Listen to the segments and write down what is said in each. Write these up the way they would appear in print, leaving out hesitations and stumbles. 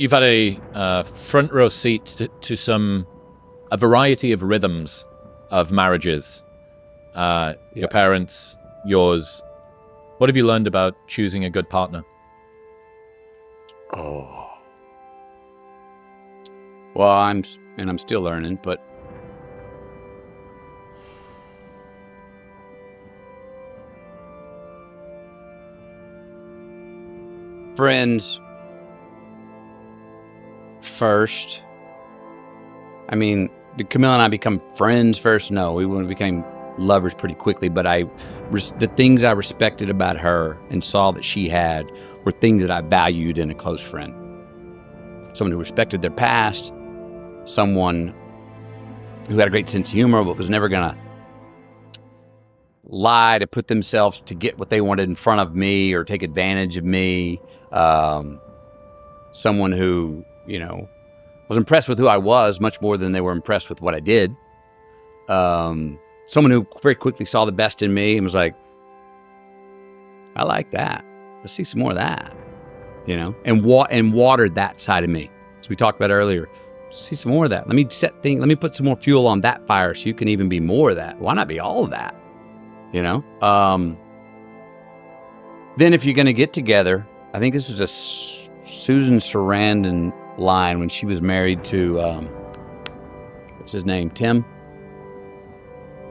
You've had a front row seat to a variety of rhythms of marriages. Your parents, yours. What have you learned about choosing a good partner? Oh. Well, I'm still learning, but friends first. I mean, did Camille and I become friends first? No, we became lovers pretty quickly, but the things I respected about her and saw that she had were things that I valued in a close friend. Someone who respected their past, someone who had a great sense of humor but was never gonna lie to put themselves to get what they wanted in front of me or take advantage of me. Someone who, was impressed with who I was much more than they were impressed with what I did. Someone who very quickly saw the best in me and was like, I like that. Let's see some more of that, and watered that side of me. As we talked about earlier, see some more of that. Let me put some more fuel on that fire so you can even be more of that. Why not be all of that? Then if you're going to get together, I think this was a Susan Sarandon line when she was married to, what's his name? Tim?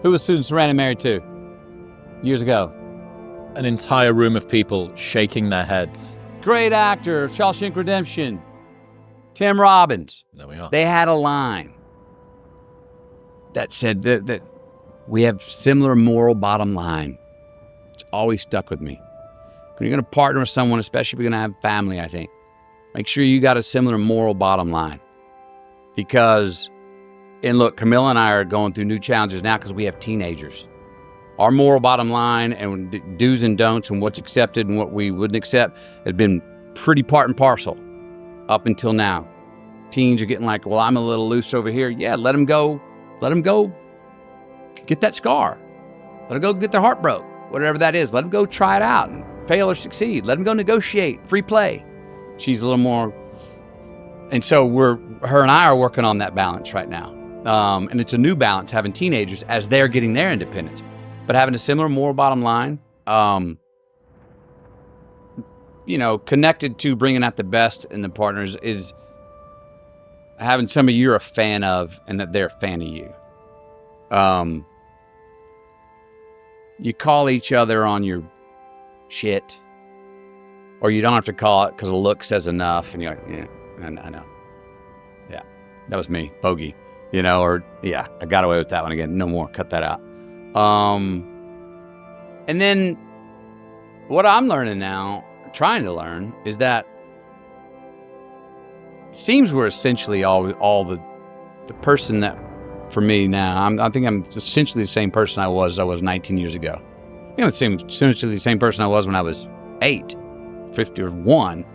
Who was Susan Sarandon married to years ago? An entire room of people shaking their heads. Great actor, Shawshank Redemption. Tim Robbins. There we are. They had a line that said that we have similar moral bottom line. It's always stuck with me. When you're going to partner with someone, especially if you're going to have family, I think, make sure you got a similar moral bottom line. And look, Camilla and I are going through new challenges now because we have teenagers. Our moral bottom line and do's and don'ts and what's accepted and what we wouldn't accept has been pretty part and parcel up until now. Teens are getting like, well, I'm a little loose over here. Yeah, let them go. Let them go get that scar. Let them go get their heart broke, whatever that is. Let them go try it out and fail or succeed. Let them go negotiate, free play. She's a little more. And so her and I are working on that balance right now. And it's a new balance having teenagers as they're getting their independence. But having a similar moral bottom line, connected to bringing out the best in the partners is having somebody you're a fan of and that they're a fan of you. You call each other on your shit, or you don't have to call it because a look says enough, and you're like, yeah, I know. Yeah, that was me, bogey, I got away with that one again. No more, cut that out. And then what I'm learning now, trying to learn, is that it seems we're essentially all the person that, for me now, I think I'm essentially the same person I was 19 years ago. Essentially the same person I was when I was 8, 50, or 1.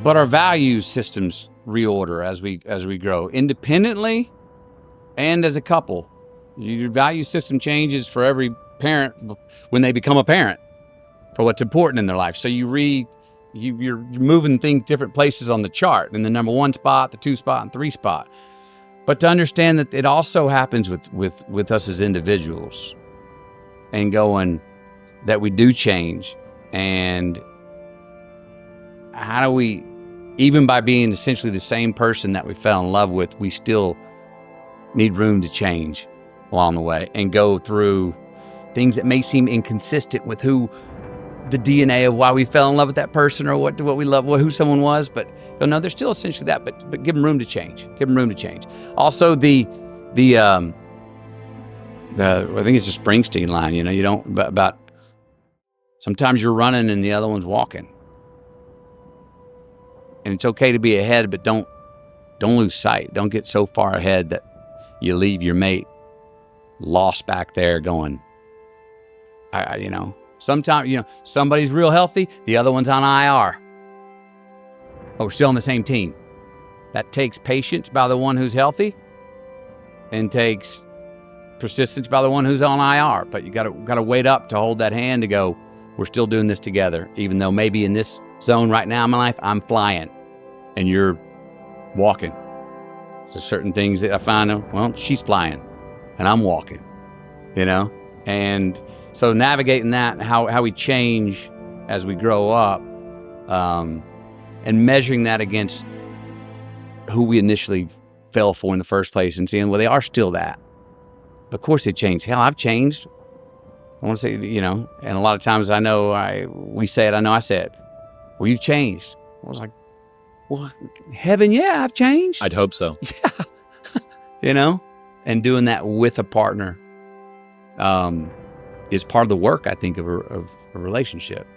But our value systems reorder as we grow, independently and as a couple. Your value system changes for every parent when they become a parent for what's important in their life. So you're moving things different places on the chart, in the number 1 spot, the 2 spot, and 3 spot. But to understand that it also happens with us as individuals, and going that we do change, and how do we, even by being essentially the same person that we fell in love with, we still need room to change along the way and go through things that may seem inconsistent with who the DNA of why we fell in love with that person or what we love, who someone was. But no, they're still essentially that, but give them room to change. Give them room to change. Also, I think it's a Springsteen line, you don't, about sometimes you're running and the other one's walking. And it's okay to be ahead, but don't lose sight. Don't get so far ahead that you leave your mate lost back there going, sometimes, somebody's real healthy, the other one's on IR. But we're still on the same team. That takes patience by the one who's healthy and takes persistence by the one who's on IR. But you gotta wait up to hold that hand to go, we're still doing this together, even though maybe in this zone right now in my life, I'm flying and you're walking. So certain things that I find, well, she's flying and I'm walking, you know? And so navigating that, how we change as we grow up, and measuring that against who we initially fell for in the first place and seeing, well, they are still that. Of course they changed. Hell, I've changed. I want to say, you know, and a lot of times I know we say it, I said, well, you've changed. I was like, well, heaven, yeah, I've changed. I'd hope so. Yeah. You know, and doing that with a partner is part of the work, I think, of a relationship.